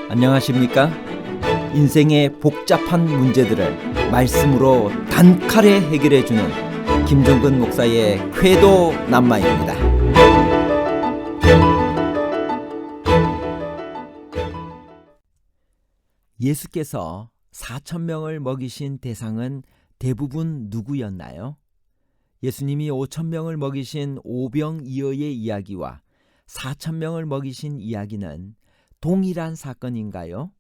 안녕하십니까? 인생의 복잡한 문제들을 말씀으로 단칼에 해결해주는 김종근 목사의 쾌도 남마입니다. 예수께서 4,000명을 먹이신 대상은 대부분 누구였나요? 예수님이 5,000명을 먹이신 오병이어의 이야기와 4,000명을 먹이신 이야기는 동일한 사건인가요?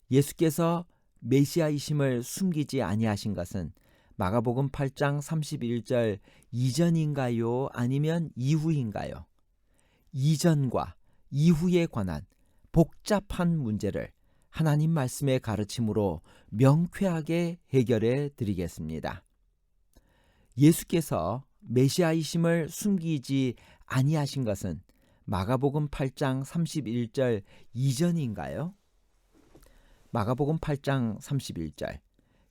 예수께서 메시아이심을 숨기지 아니하신 것은 마가복음 8장 31절 이전인가요? 아니면 이후인가요? 이전과 이후에 관한 복잡한 문제를 하나님 말씀의 가르침으로 명쾌하게 해결해 드리겠습니다. 예수께서 메시아이심을 숨기지 아니하신 것은 마가복음 8장 31절 이전인가요? 마가복음 8장 31절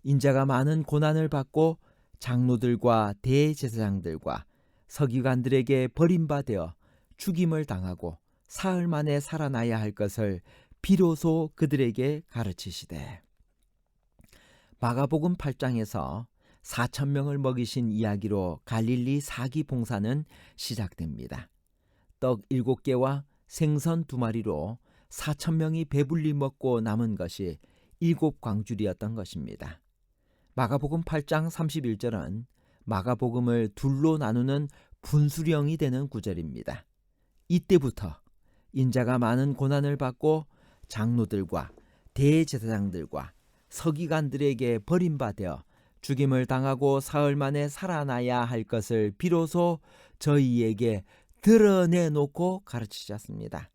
인자가 많은 고난을 받고 장로들과 대제사장들과 서기관들에게 버림받아 죽임을 당하고 사흘 만에 살아나야 할 것을 비로소 그들에게 가르치시되, 마가복음 8장에서 4,000명을 먹이신 이야기로 갈릴리 사기 봉사는 시작됩니다. 떡 7개와 생선 2마리로 4,000명이 배불리 먹고 남은 것이 7광줄이었던 것입니다. 마가복음 8장 31절은 마가복음을 둘로 나누는 분수령이 되는 구절입니다. 이때부터 인자가 많은 고난을 받고 장로들과 대제사장들과 서기관들에게 버림받아 죽임을 당하고 사흘 만에 살아나야 할 것을 비로소 저희에게 드러내놓고 가르치셨습니다.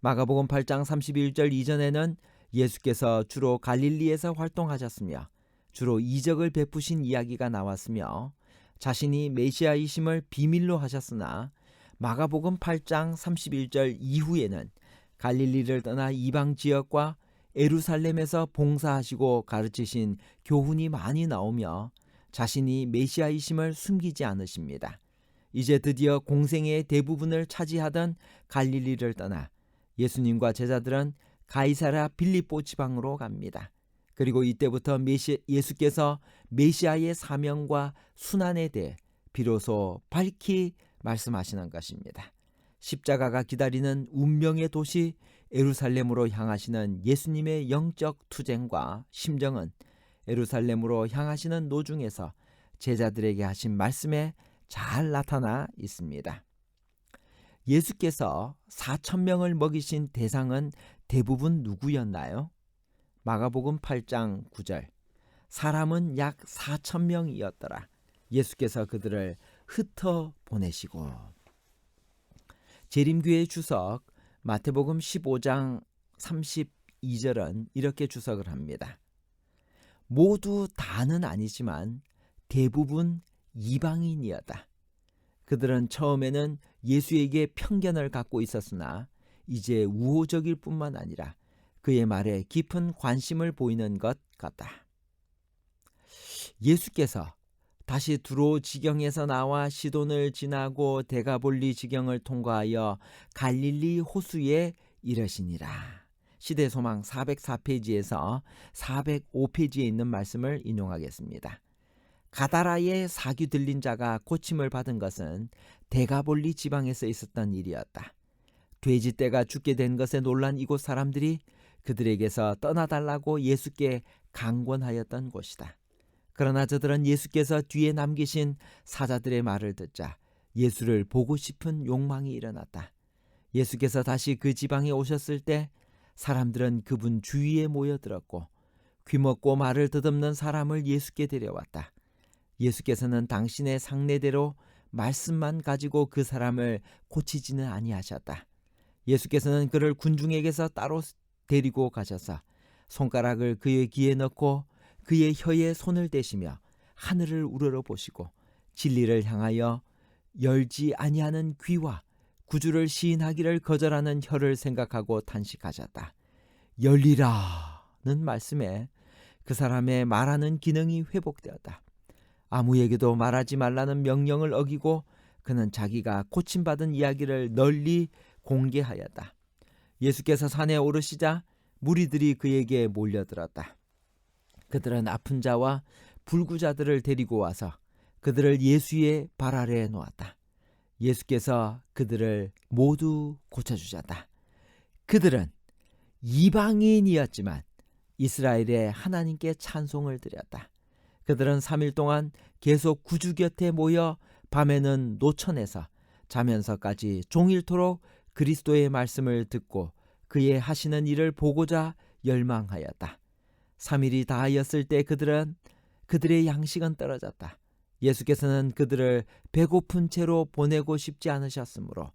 마가복음 8장 31절 이전에는 예수께서 주로 갈릴리에서 활동하셨으며 주로 이적을 베푸신 이야기가 나왔으며 자신이 메시아이심을 비밀로 하셨으나 마가복음 8장 31절 이후에는 갈릴리를 떠나 이방 지역과 예루살렘에서 봉사하시고 가르치신 교훈이 많이 나오며 자신이 메시아이심을 숨기지 않으십니다. 이제 드디어 공생의 대부분을 차지하던 갈릴리를 떠나 예수님과 제자들은 가이사랴 빌립보 지방으로 갑니다. 그리고 이때부터 예수께서 메시아의 사명과 순환에 대해 비로소 밝히 말씀하시는 것입니다. 십자가가 기다리는 운명의 도시 예루살렘으로 향하시는 예수님의 영적 투쟁과 심정은 예루살렘으로 향하시는 노중에서 제자들에게 하신 말씀에 잘 나타나 있습니다. 예수께서 4,000명을 먹이신 대상은 대부분 누구였나요? 마가복음 8장 9절 사람은 약 4,000명이었더라. 예수께서 그들을 흩어 보내시고. 재림교회 주석 마태복음 15장 32절은 이렇게 주석을 합니다. 모두 다는 아니지만 대부분 이방인이었다. 그들은 처음에는 예수에게 편견을 갖고 있었으나 이제 우호적일 뿐만 아니라 그의 말에 깊은 관심을 보이는 것 같다. 예수께서 다시 두로 지경에서 나와 시돈을 지나고 데가볼리 지경을 통과하여 갈릴리 호수에 이르시니라. 시대소망 404페이지에서 405페이지에 있는 말씀을 인용하겠습니다. 가다라의 사귀 들린 자가 고침을 받은 것은 데가볼리 지방에서 있었던 일이었다. 돼지떼가 죽게 된 것에 놀란 이곳 사람들이 그들에게서 떠나달라고 예수께 강권하였던 곳이다. 그러나 저들은 예수께서 뒤에 남기신 사자들의 말을 듣자 예수를 보고 싶은 욕망이 일어났다. 예수께서 다시 그 지방에 오셨을 때 사람들은 그분 주위에 모여들었고 귀먹고 말을 더듬는 사람을 예수께 데려왔다. 예수께서는 당신의 상례대로 말씀만 가지고 그 사람을 고치지는 아니하셨다. 예수께서는 그를 군중에게서 따로 데리고 가셔서 손가락을 그의 귀에 넣고 그의 혀에 손을 대시며 하늘을 우러러 보시고 진리를 향하여 열지 아니하는 귀와 구주를 시인하기를 거절하는 혀를 생각하고 탄식하셨다. 열리라는 말씀에 그 사람의 말하는 기능이 회복되었다. 아무에게도 말하지 말라는 명령을 어기고 그는 자기가 고침받은 이야기를 널리 공개하였다. 예수께서 산에 오르시자 무리들이 그에게 몰려들었다. 그들은 아픈 자와 불구자들을 데리고 와서 그들을 예수의 발 아래에 놓았다. 예수께서 그들을 모두 고쳐주셨다. 그들은 이방인이었지만 이스라엘의 하나님께 찬송을 드렸다. 그들은 3일 동안 계속 구주 곁에 모여 밤에는 노천에서 자면서까지 종일토록 그리스도의 말씀을 듣고 그의 하시는 일을 보고자 열망하였다. 3일이 다하였을 때 그들의 양식은 떨어졌다. 예수께서는 그들을 배고픈 채로 보내고 싶지 않으셨으므로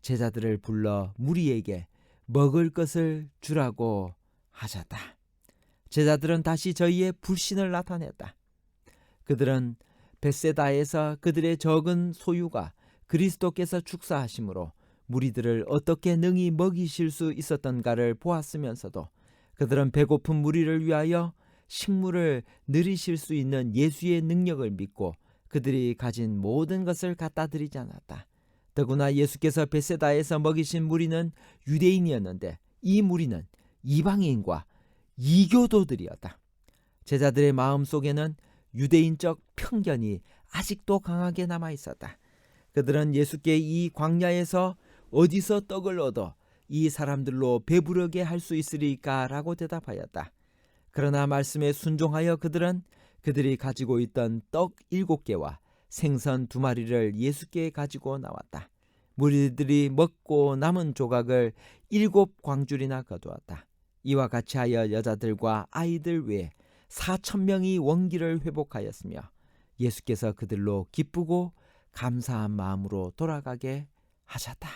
제자들을 불러 무리에게 먹을 것을 주라고 하셨다. 제자들은 다시 저희의 불신을 나타냈다. 그들은 벳세다에서 그들의 적은 소유가 그리스도께서 축사하심으로 무리들을 어떻게 능히 먹이실 수 있었던가를 보았으면서도 그들은 배고픈 무리를 위하여 식물을 늘이실 수 있는 예수의 능력을 믿고 그들이 가진 모든 것을 갖다 드리지 않았다. 더구나 예수께서 벳세다에서 먹이신 무리는 유대인이었는데 이 무리는 이방인과 이교도들이었다. 제자들의 마음속에는 유대인적 편견이 아직도 강하게 남아 있었다. 그들은 예수께 이 광야에서 어디서 떡을 얻어 이 사람들로 배부르게 할 수 있으리까라고 대답하였다. 그러나 말씀에 순종하여 그들은 그들이 가지고 있던 떡 7개와 생선 2마리를 예수께 가지고 나왔다. 무리들이 먹고 남은 조각을 7광줄이나 거두었다. 이와 같이 하여 여자들과 아이들 외에 4,000명이 원기를 회복하였으며 예수께서 그들로 기쁘고 감사한 마음으로 돌아가게 하셨다.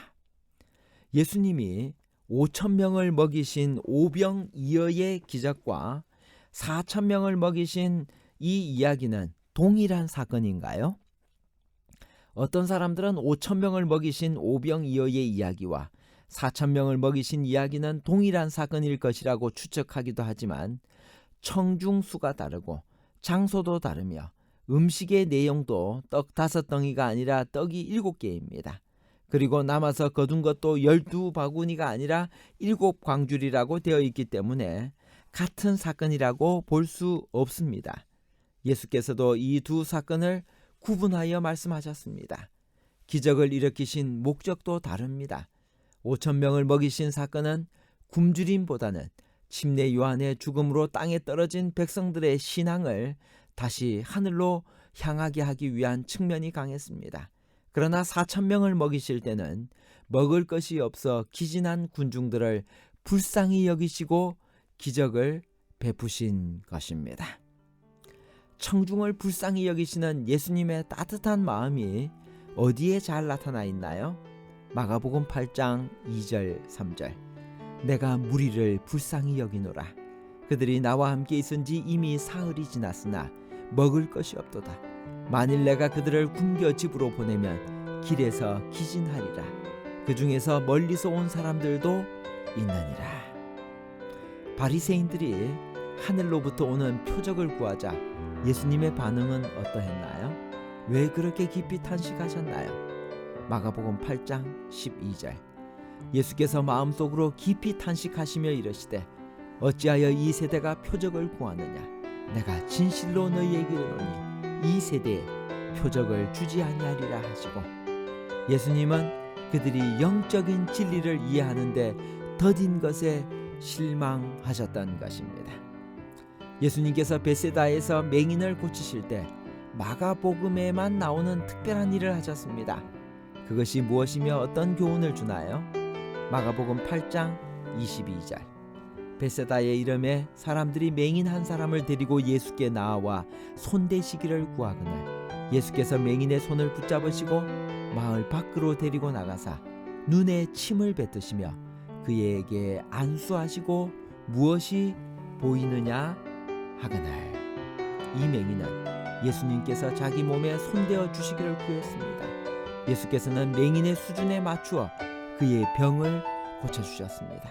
예수님이 5,000명을 먹이신 오병이어의 기적과 4,000명을 먹이신 이 이야기는 동일한 사건인가요? 어떤 사람들은 5,000명을 먹이신 오병이어의 이야기와 4,000명을 먹이신 이야기는 동일한 사건일 것이라고 추측하기도 하지만 청중수가 다르고 장소도 다르며 음식의 내용도 떡 5덩이가 아니라 떡이 7개입니다. 그리고 남아서 거둔 것도 12바구니가 아니라 7광줄이라고 되어 있기 때문에 같은 사건이라고 볼 수 없습니다. 예수께서도 이 두 사건을 구분하여 말씀하셨습니다. 기적을 일으키신 목적도 다릅니다. 5,000명을 먹이신 사건은 굶주림보다는 침례 요한의 죽음으로 땅에 떨어진 백성들의 신앙을 다시 하늘로 향하게 하기 위한 측면이 강했습니다. 그러나 4,000명을 먹이실 때는 먹을 것이 없어 기진한 군중들을 불쌍히 여기시고 기적을 베푸신 것입니다. 청중을 불쌍히 여기시는 예수님의 따뜻한 마음이 어디에 잘 나타나 있나요? 마가복음 8장 2절 3절 내가 무리를 불쌍히 여기노라. 그들이 나와 함께 있은 지 이미 사흘이 지났으나 먹을 것이 없도다. 만일 내가 그들을 굶겨 집으로 보내면 길에서 기진하리라. 그 중에서 멀리서 온 사람들도 있느니라. 바리새인들이 하늘로부터 오는 표적을 구하자 예수님의 반응은 어떠했나요? 왜 그렇게 깊이 탄식하셨나요? 마가복음 8장 12절 예수께서 마음속으로 깊이 탄식하시며 이르시되 어찌하여 이 세대가 표적을 구하느냐. 내가 진실로 너희에게 이르노니 이 세대에 표적을 주지 아니하리라 하시고 예수님은 그들이 영적인 진리를 이해하는데 더딘 것에 실망하셨던 것입니다. 예수님께서 벳세다에서 맹인을 고치실 때 마가복음에만 나오는 특별한 일을 하셨습니다. 그것이 무엇이며 어떤 교훈을 주나요? 마가복음 8장 22절 벳세다의 이름에 사람들이 맹인 한 사람을 데리고 예수께 나와 손대시기를 구하거늘 예수께서 맹인의 손을 붙잡으시고 마을 밖으로 데리고 나가사 눈에 침을 뱉으시며 그에게 안수하시고 무엇이 보이느냐 하거늘 이 맹인은 예수님께서 자기 몸에 손대어 주시기를 구했습니다. 예수께서는 맹인의 수준에 맞추어 그의 병을 고쳐주셨습니다.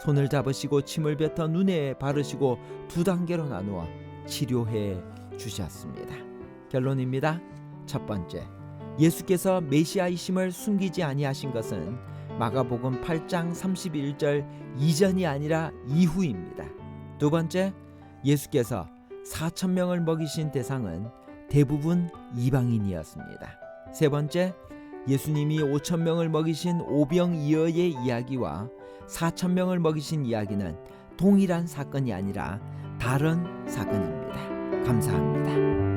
손을 잡으시고 침을 뱉어 눈에 바르시고 2단계로 나누어 치료해 주셨습니다. 결론입니다. 첫 번째, 예수께서 메시아이심을 숨기지 아니하신 것은 마가복음 8장 31절 이전이 아니라 이후입니다. 두 번째, 예수께서 4,000명을 먹이신 대상은 대부분 이방인이었습니다. 세 번째, 예수님이 5,000명을 먹이신 오병이어의 이야기와 4,000명을 먹이신 이야기는 동일한 사건이 아니라 다른 사건입니다. 감사합니다.